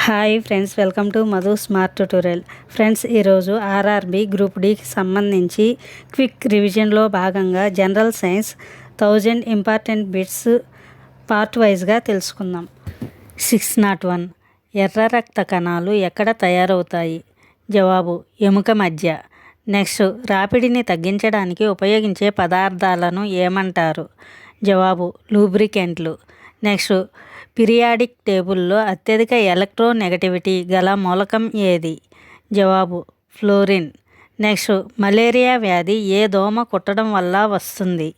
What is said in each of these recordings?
Hi friends, welcome to Madhu smart tutorial. Friends, ఈరోజు RRB group డికి సంబంధించి quick రివిజన్లో భాగంగా general science 1000 important bits part వైజ్గా తెలుసుకుందాం. 601 ఎర్ర రక్త కణాలు ఎక్కడ తయారవుతాయి? జవాబు ఎముక మధ్య. నెక్స్ట్, రాపిడిని తగ్గించడానికి ఉపయోగించే పదార్థాలను ఏమంటారు? జవాబు లూబ్రికెంట్లు. నెక్స్ట్, పీరియాడిక్ టేబుల్లో అత్యధిక ఎలక్ట్రోనెగటివిటీ గల మూలకం ఏది? జవాబు ఫ్లోరిన్. నెక్స్ట్, మలేరియా వ్యాధి ఏ దోమ కుట్టడం వల్ల వస్తుంది?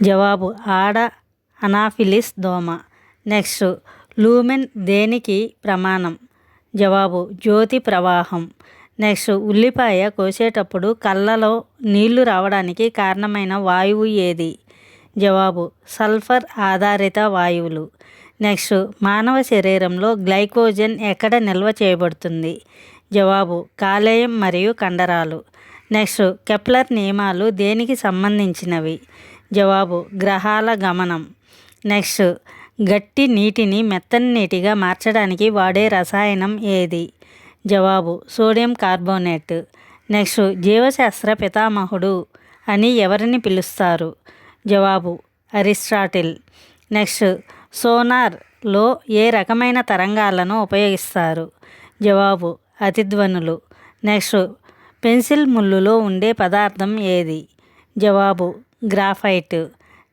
జవాబు ఆడ అనాఫిలిస్ దోమ. నెక్స్ట్, లూమెన్ దేనికి ప్రమాణం? జవాబు జ్యోతి ప్రవాహం. నెక్స్ట్, ఉల్లిపాయ కోసేటప్పుడు కళ్ళలో నీళ్లు రావడానికి కారణమైన వాయువు ఏది? జవాబు సల్ఫర్ ఆధారిత వాయువులు. నెక్స్ట్, మానవ శరీరంలో గ్లైకోజన్ ఎక్కడ నిల్వ చేయబడుతుంది? జవాబు కాలేయం మరియు కండరాలు. నెక్స్ట్, కెప్లర్ నియమాలు దేనికి సంబంధించినవి? జవాబు గ్రహాల గమనం. నెక్స్ట్, గట్టి నీటిని మెత్తని నీటిగా మార్చడానికి వాడే రసాయనం ఏది? జవాబు సోడియం కార్బోనేట్. నెక్స్ట్, జీవశాస్త్ర పితామహుడు అని ఎవరిని పిలుస్తారు? జవాబు అరిస్టాటిల్. నెక్స్ట్, సోనార్లో ఏ రకమైన తరంగాలను ఉపయోగిస్తారు? జవాబు అతిధ్వనులు. నెక్స్ట్, పెన్సిల్ ముళ్ళులో ఉండే పదార్థం ఏది? జవాబు గ్రాఫైట్.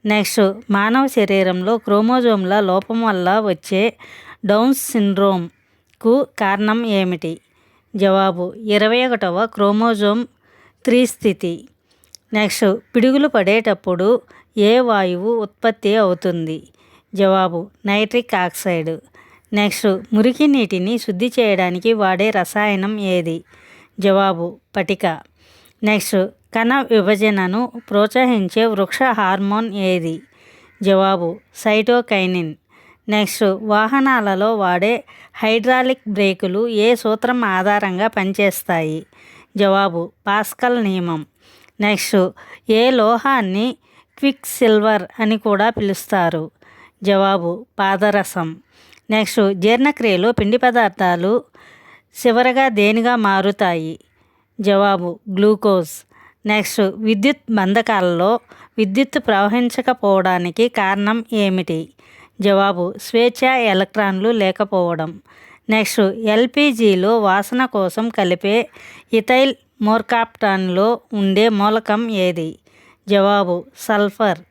నెక్స్ట్, మానవ శరీరంలో క్రోమోజోమ్ల లోపం వల్ల వచ్చే డౌన్స్ సిండ్రోమ్కు కారణం ఏమిటి? జవాబు 21వ క్రోమోజోమ్ 3 స్థితి. నెక్స్ట్, పిడుగులు పడేటప్పుడు ఏ వాయువు ఉత్పత్తి అవుతుంది? జవాబు నైట్రిక్ ఆక్సైడ్. నెక్స్ట్, మురికి నీటిని శుద్ధి చేయడానికి వాడే రసాయనం ఏది? జవాబు పటిక. నెక్స్ట్, కణ విభజనను ప్రోత్సహించే వృక్ష హార్మోన్ ఏది? జవాబు సైటోకైనిన్. నెక్స్ట్, వాహనాలలో వాడే హైడ్రాలిక్ బ్రేకులు ఏ సూత్రం ఆధారంగా పనిచేస్తాయి? జవాబు పాస్కల్ నియమం. నెక్స్ట్, ఏ లోహాన్ని క్విక్ సిల్వర్ అని కూడా పిలుస్తారు? జవాబు పాదరసం. నెక్స్ట్, జీర్ణక్రియలో పిండి పదార్థాలు చివరగా దేనిగా మారుతాయి? జవాబు గ్లూకోజ్. నెక్స్ట్, విద్యుత్ బంధకాలలో విద్యుత్ ప్రవహించకపోవడానికి కారణం ఏమిటి? జవాబు స్వేచ్ఛ ఎలక్ట్రాన్లు లేకపోవడం. నెక్స్ట్, ఎల్పిజిలో వాసన కోసం కలిపే ఇథైల్ మోర్కాప్టాన్లో ఉండే మూలకం ఏది? జవాబు సల్ఫర్.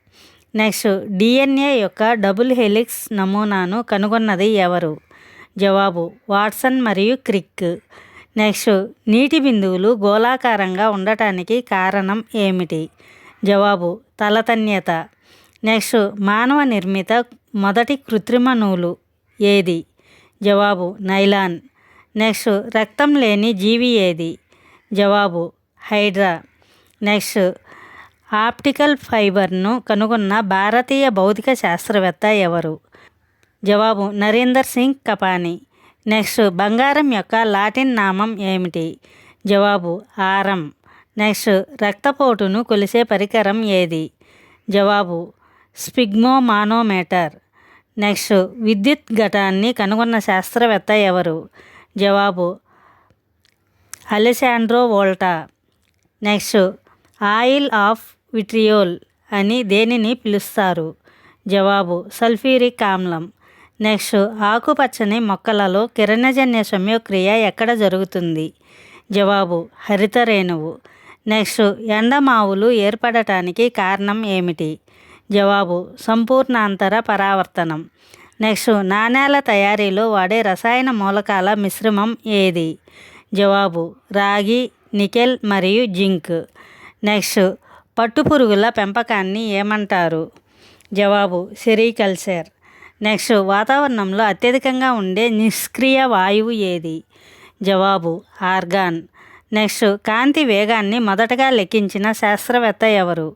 నెక్స్ట్, డిఎన్ఏ యొక్క డబుల్ హెలిక్స్ నమూనాను కనుగొన్నది ఎవరు? జవాబు వాట్సన్ మరియు క్రిక్. నెక్స్ట్, నీటి బిందువులు గోళాకారంగా ఉండటానికి కారణం ఏమిటి? జవాబు తలతన్యత. నెక్స్ట్, మానవ నిర్మిత మొదటి కృత్రిమ నూలు ఏది? జవాబు నైలాన్. నెక్స్ట్, రక్తం లేని జీవి ఏది? జవాబు హైడ్రా. నెక్స్ట్, ఆప్టికల్ ఫైబర్ను కనుగొన్న భారతీయ భౌతిక శాస్త్రవేత్త ఎవరు? జవాబు నరేందర్ సింగ్ కపాని. నెక్స్ట్, బంగారం యొక్క లాటిన్ నామం ఏమిటి? జవాబు ఆరం. నెక్స్ట్, రక్తపోటును కొలిసే పరికరం ఏది? జవాబు స్పిగ్మోమానోమీటర్. నెక్స్ట్, విద్యుత్ ఘటాన్ని కనుగొన్న శాస్త్రవేత్త ఎవరు? జవాబు Alessandro Volta. Next, oil of vitriol అని దేనిని పిలుస్తారు? జవాబు సల్ఫ్యూరిక్ ఆమ్లం. నెక్స్ట్, ఆకుపచ్చని మొక్కలలో కిరణజన్య సంయోక్రియ ఎక్కడ జరుగుతుంది? జవాబు హరిత రేణువు. నెక్స్ట్, ఎండమావులు ఏర్పడటానికి కారణం ఏమిటి? జవాబు సంపూర్ణాంతర పరావర్తనం. నెక్స్ట్, నాణేల తయారీలో వాడే రసాయన మూలకాల మిశ్రమం ఏది? జవాబు రాగి, నికెల్ మరియు జింక్. నెక్స్ట్, పట్టుపురుగుల పెంపకాన్ని ఏమంటారు? జవాబు సెరికల్చర్. నెక్స్ట్, వాతావరణంలో అత్యధికంగా ఉండే నిష్క్రియ వాయువు ఏది? జవాబు ఆర్గాన్. నెక్స్ట్, కాంతి వేగాన్ని మొదటగా లెక్కించిన శాస్త్రవేత్త ఎవరు?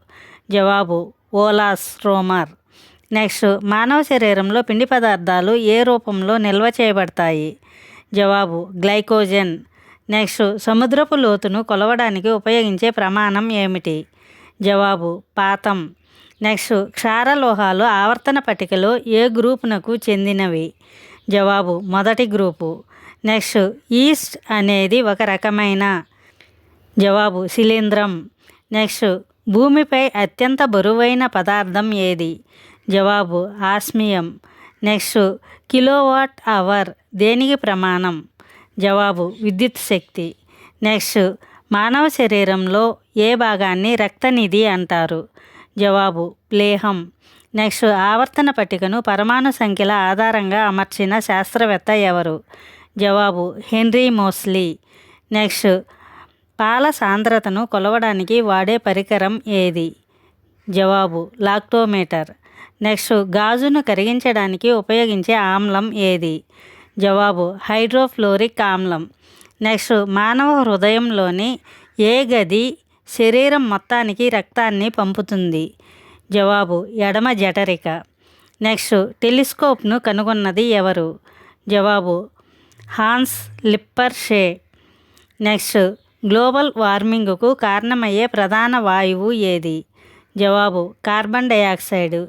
జవాబు ఓలాస్ రోమర్. నెక్స్ట్, మానవ శరీరంలో పిండి పదార్థాలు ఏ రూపంలో నిల్వ చేయబడతాయి? జవాబు గ్లైకోజన్. నెక్స్ట్, సముద్రపు లోతును కొలవడానికి ఉపయోగించే ప్రమాణం ఏమిటి? జవాబు పాతం. నెక్స్ట్, క్షారలోహాలు ఆవర్తన పట్టికలో ఏ గ్రూపునకు చెందినవి? జవాబు మొదటి గ్రూపు. నెక్స్ట్ ఈస్ట్ అనేది ఒక రకమైన. జవాబు శిలీంధ్రం. నెక్స్ట్ భూమిపై అత్యంత బరువైన పదార్థం ఏది? జవాబు ఆస్మియం. నెక్స్ట్ కిలోవాట్ అవర్ దేనికి ప్రమాణం? జవాబు విద్యుత్ శక్తి. నెక్స్ట్ మానవ శరీరంలో ఏ భాగాన్ని రక్తనిధి అంటారు? జవాబు ప్లేహం. నెక్స్ట్ ఆవర్తన పట్టికను పరమాణు సంఖ్యల ఆధారంగా అమర్చిన శాస్త్రవేత్త ఎవరు? జవాబు హెన్రీ మోస్లీ. నెక్స్ట్ పాల సాంద్రతను కొలవడానికి వాడే పరికరం ఏది? జవాబు లాక్టోమీటర్. నెక్స్ట్ గాజును కరిగించడానికి ఉపయోగించే ఆమ్లం ఏది? జవాబు హైడ్రోఫ్లోరిక్ ఆమ్లం. నెక్స్ట్ మానవ హృదయంలోని ఏ గది శరీరం మొత్తానికి రక్తాన్ని పంపుతుంది? జవాబు ఎడమ జఠరిక. నెక్స్ట్ టెలిస్కోప్ను కనుగొన్నది ఎవరు? జవాబు హాన్స్ లిప్పర్షే. నెక్స్ట్ గ్లోబల్ వార్మింగ్కు కారణమయ్యే ప్రధాన వాయువు ఏది? జవాబు కార్బన్ డయాక్సైడ్.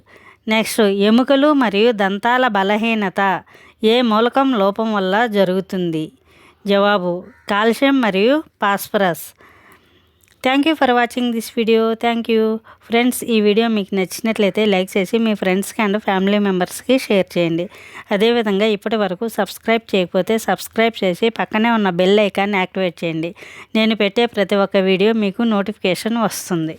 నెక్స్ట్ ఎముకలు మరియు దంతాల బలహీనత ఏ మూలకం లోపం వల్ల జరుగుతుంది? జవాబు కాల్షియం మరియు phosphorus. Thank you for watching this video. Thank you friends. ఈ వీడియో మీకు నచ్చినట్లయితే లైక్ చేసి మీ ఫ్రెండ్స్కి అండ్ ఫ్యామిలీ మెంబర్స్కి షేర్ చేయండి. అదేవిధంగా ఇప్పటి వరకు సబ్స్క్రైబ్ చేయకపోతే సబ్స్క్రైబ్ చేసి పక్కనే ఉన్న బెల్ ఐకాన్ని యాక్టివేట్ చేయండి. నేను పెట్టే ప్రతి ఒక్క వీడియో మీకు నోటిఫికేషన్ వస్తుంది.